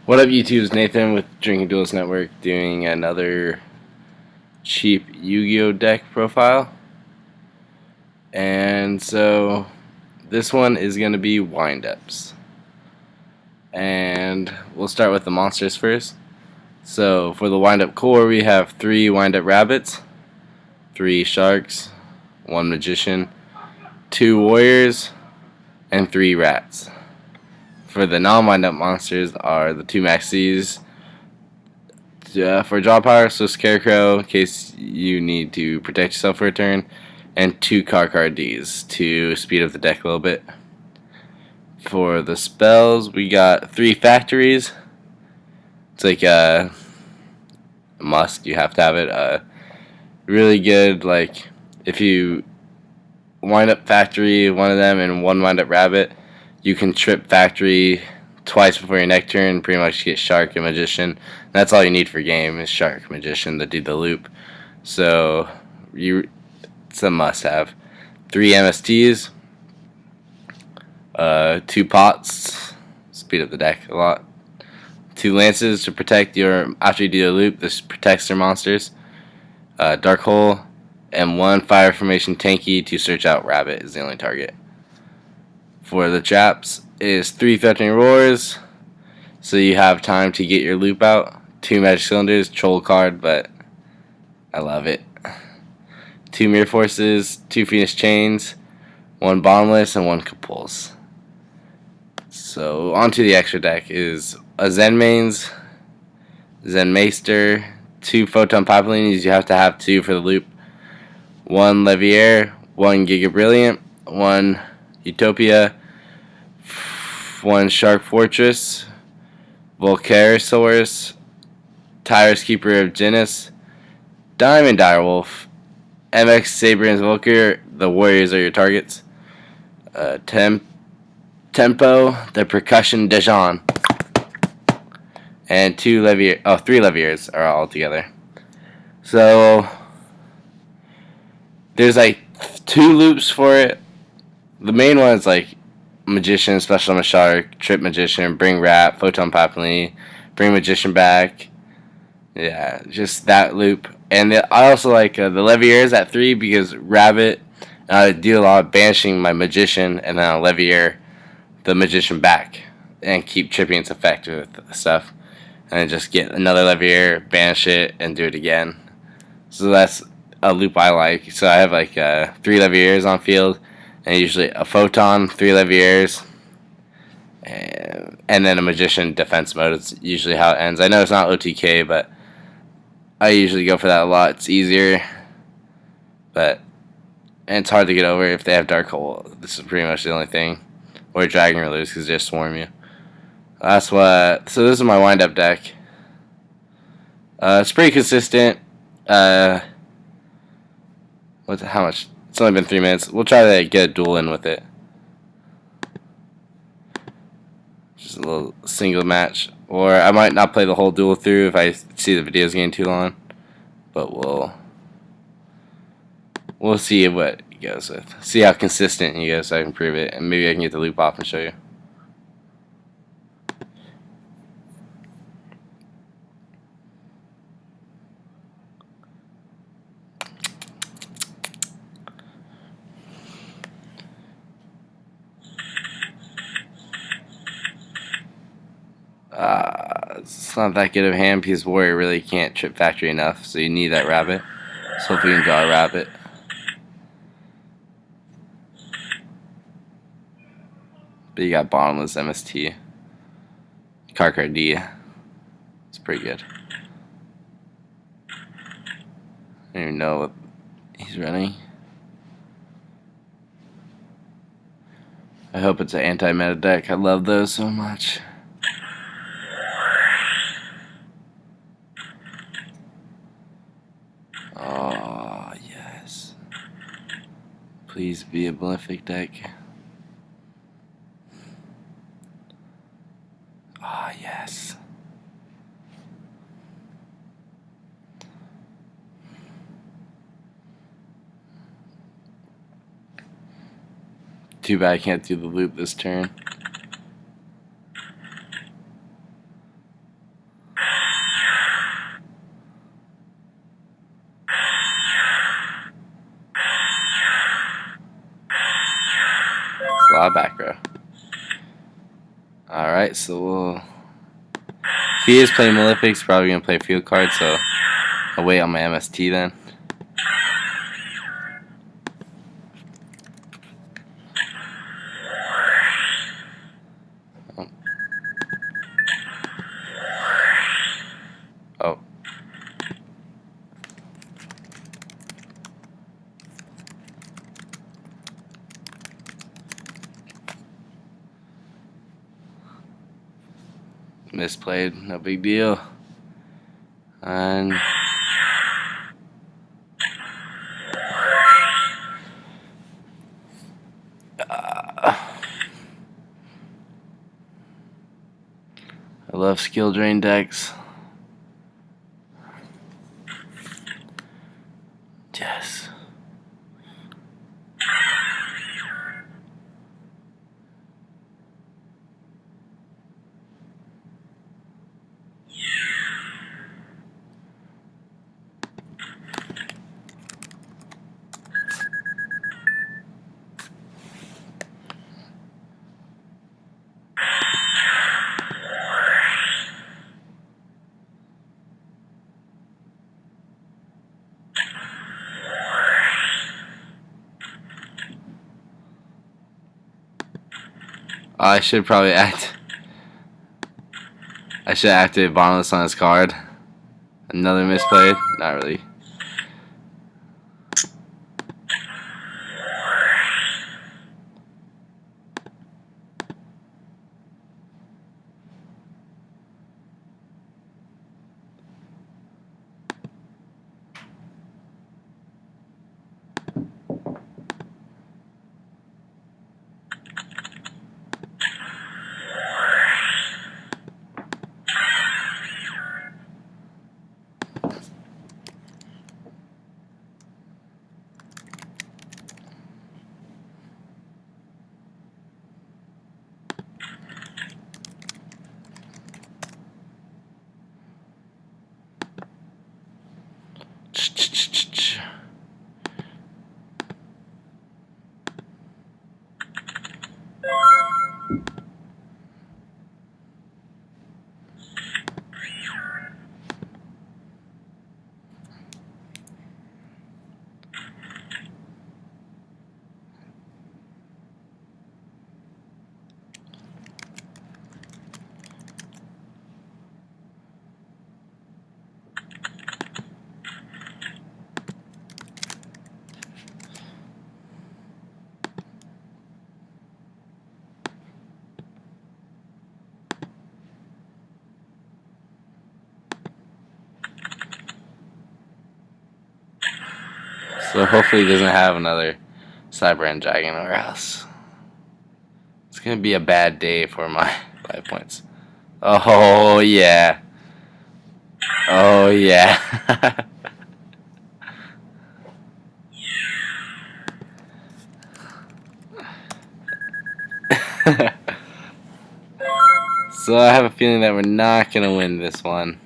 What up, YouTube? It's Nathan with Drinking Duelist Network doing another cheap Yu-Gi-Oh deck profile. And so this one is going to be wind-ups. And we'll start with the monsters first. So for the wind-up core, we have 3 wind-up rabbits, 3 sharks, 1 magician, 2 warriors, and 3 rats. For the non-wind-up monsters are the 2 maxis for draw power, so Scarecrow in case you need to protect yourself for a turn, and 2 card Ds to speed up the deck a little bit. For the spells, we got 3 factories. It's like a must, you have to have it. Really good, like if you wind up factory, one of them, and 1 wind up rabbit, you can trip factory twice before your next turn, pretty much get shark and magician. That's all you need for game is shark, magician to do the loop. So it's a must have. 3 MSTs, 2 pots, speed up the deck a lot. 2 lances to protect your, after you do the loop, this protects their monsters. Dark hole, and 1 fire formation tanky to search out rabbit is the only target. For the traps is 3 threatening roars, so you have time to get your loop out. 2 magic cylinders, troll card, but I love it. 2 mirror forces, 2 phoenix chains, 1 bottomless, and 1 compulse. So onto the extra deck is a Zen mains, Zen maester, 2 photon pipelines, you have to have 2 for the loop. 1 levier, 1 giga brilliant, 1 Utopia, 1 Shark Fortress, Volcarosaurus, Tyrus Keeper of Genis, Diamond Direwolf, MX Saber and Volker, the warriors are your targets. Tempo, the Percussion Dejan, and 3 leviers are all together. So there's like 2 loops for it. The main one is like magician, special on a shark, trip magician, bring rat, photon pipeline, bring magician back. Yeah, just that loop. And I also like the leviers at 3 because rabbit, I do a lot of banishing my magician, and then I'll levier the magician back and keep chipping its effect with stuff. And then just get another levier, banish it, and do it again. So that's a loop I like. So I have like 3 leviers on field, and usually a photon, 3 leviers, and then a magician defense mode. It's usually how it ends. I know it's not OTK, but I usually go for that a lot. It's easier, and it's hard to get over if they have dark hole. This is pretty much the only thing. Or dragon release because they just swarm you. That's what. So this is my wind up deck. It's pretty consistent. How much? It's only been 3 minutes. We'll try to get a duel in with it. Just a little single match. Or I might not play the whole duel through if I see the video's getting too long. But we'll see what it goes with. See how consistent he goes so I can prove it. And maybe I can get the loop off and show you. It's not that good of a hand because warrior really can't trip factory enough, so you need that rabbit. So hopefully you can draw a rabbit. But you got bottomless MST. Card D. It's pretty good. I don't even know what he's running. I hope it's an anti-meta deck. I love those so much. Oh, yes. Please be a Malefic deck. Oh, yes. Too bad I can't do the loop this turn. Alright, so we'll... If he is playing Malefic, he's probably going to play field card, so I'll wait on my MST then. Oh. Misplayed, no big deal. And I love skill drain decks. Yes. I should probably I should activate Bottomless on his card. Another misplayed? Not really. So hopefully he doesn't have another Cyberend Dragon or else it's gonna be a bad day for my 5 points. Oh yeah. Oh yeah. So I have a feeling that we're not gonna win this one.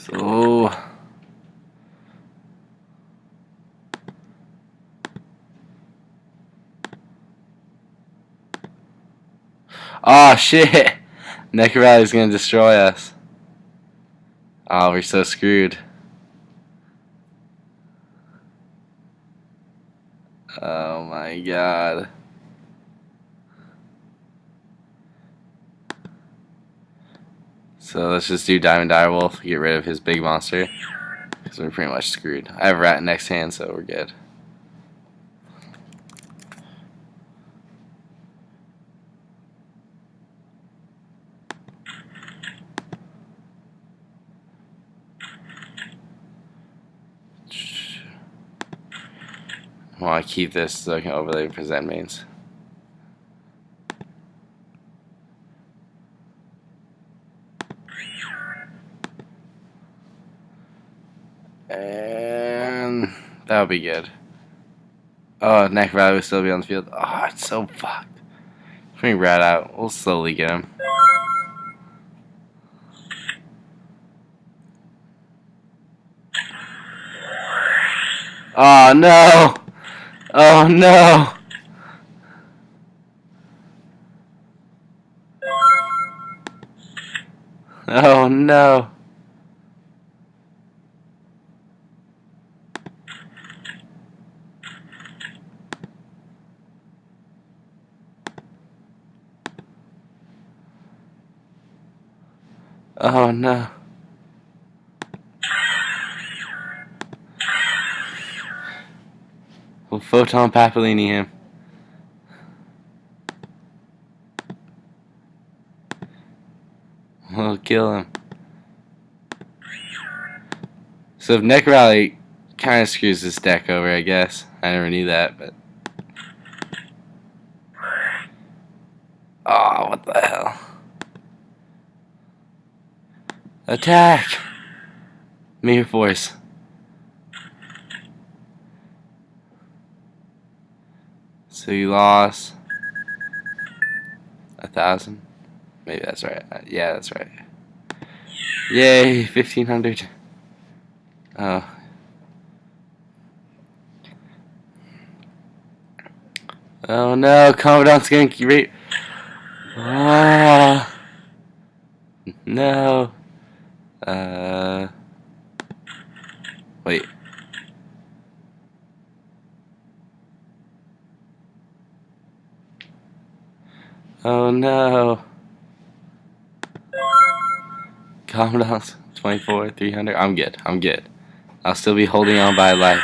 So oh shit! Necker Rally's gonna destroy us. Oh, we're so screwed. Oh my god. So let's just do Diamond Direwolf, get rid of his big monster. Because we're pretty much screwed. I have Rat next hand, so we're good. I want to keep this so I can overlay for Zen mains. And that would be good. Oh, Neck Valley will still be on the field. Oh, it's so fucked. Bring Rat out. We'll slowly get him. Oh no! Oh no! Oh no! Oh no! We'll Photon Papellini him. We'll kill him. So if Neck Rally kind of screws this deck over, I guess. I never knew that, but... Oh, what the hell. Attack! Mirror Force. So you lost 1,000? Maybe that's right. Yeah, that's right. Yay, 1,500. Oh. Oh no, Commandant's gonna keep... Ah. No. Wait. Oh no. Commandant's 24, 300. I'm good. I'm good. I'll still be holding on by life.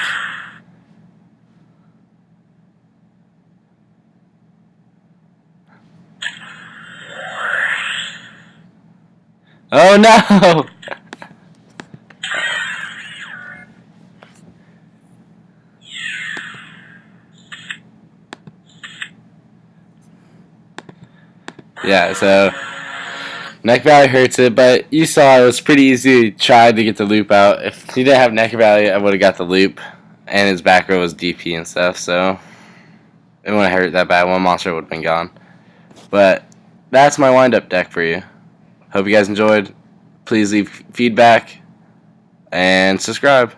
Oh no! Yeah, so Neck Valley hurts it, but you saw it was pretty easy to try to get the loop out. If he didn't have Neck Valley, I would have got the loop, and his back row was DP and stuff, so it wouldn't have hurt that bad. One monster would have been gone. But that's my wind-up deck for you. Hope you guys enjoyed. Please leave feedback and subscribe.